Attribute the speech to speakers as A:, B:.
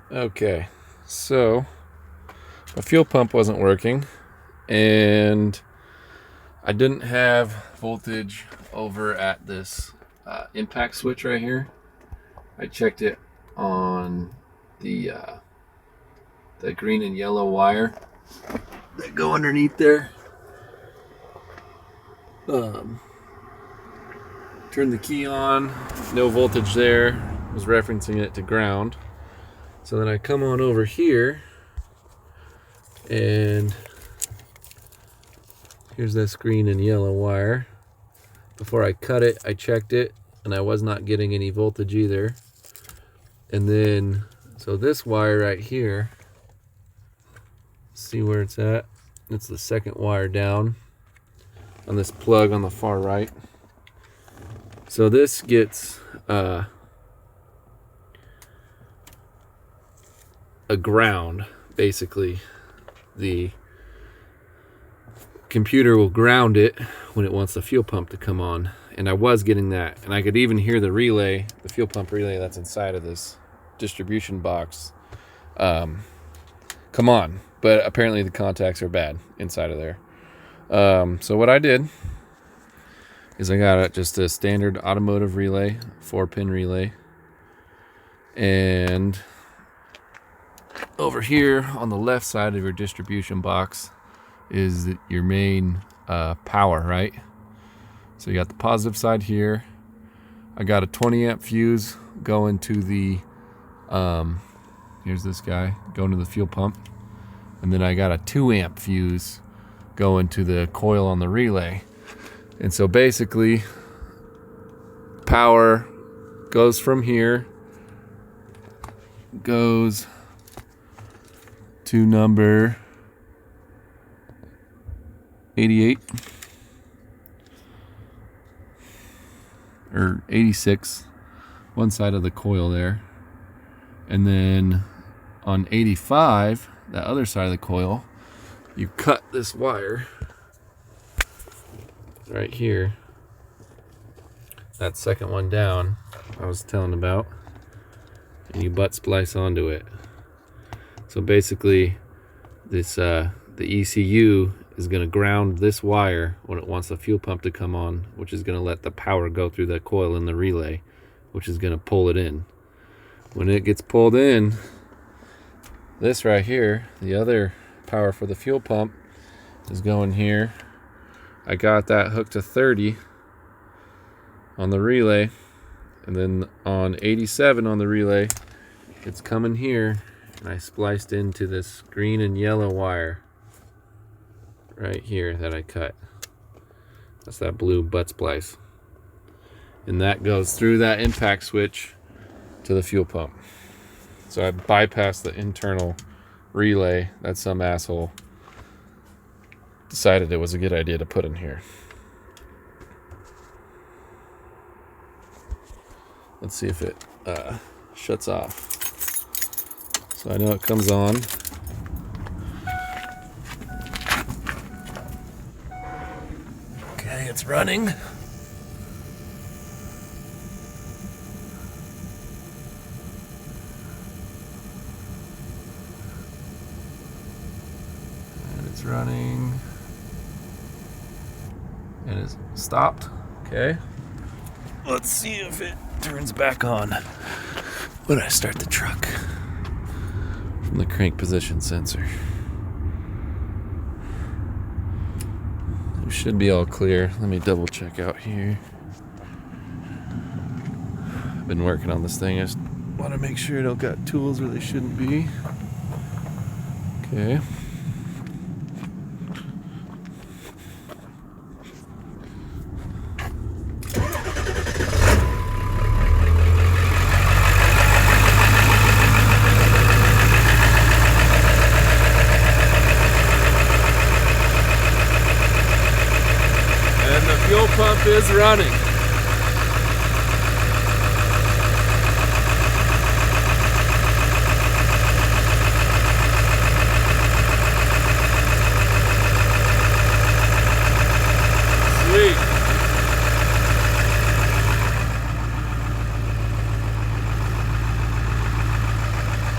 A: Okay, so my fuel pump wasn't working, and I didn't have voltage over at this impact switch right here. I checked it on the green and yellow wire that go underneath there. Turned the key on, no voltage there. Was referencing it to ground. So then I come on over here, and here's this green and yellow wire. Before I cut it, I checked it, and I was not getting any voltage either. And then, so this wire right here, see where it's at? It's the second wire down on this plug on the far right. So this gets a ground, basically. The computer will ground it when it wants the fuel pump to come on, and I was getting that, and I could even hear the relay, the fuel pump relay that's inside of this distribution box come on, but apparently the contacts are bad inside of there. So what I did is I got just a standard automotive relay, 4-pin relay, and over here on the left side of your distribution box is your main power, right? So you got the positive side here. I got a 20 amp fuse going to the here's this guy going to the fuel pump, and then I got a 2 amp fuse going to the coil on the relay. And so basically power goes from here, goes to number 88 or 86, one side of the coil there, and then on 85, that other side of the coil, you cut this wire right here, that second one down I was telling about, and you butt splice onto it. So basically this the ECU is going to ground this wire when it wants the fuel pump to come on, which is going to let the power go through that coil in the relay, which is going to pull it in. When it gets pulled in, this right here, the other power for the fuel pump, is going here. I got that hooked to 30 on the relay, and then on 87 on the relay, it's coming here, and I spliced into this green and yellow wire right here that I cut. That's that blue butt splice, and that goes through that impact switch to the fuel pump. So I bypassed the internal relay that some asshole decided it was a good idea to put in here. Let's see if it shuts off. So I know it comes on. Okay, it's running. And it's running. And it's stopped. Okay. Let's see if it turns back on when I start the truck from the crank position sensor. It should be all clear. Let me double check out here. I've been working on this thing. I just want to make sure it don't got tools where they shouldn't be. Okay. And the fuel pump is running.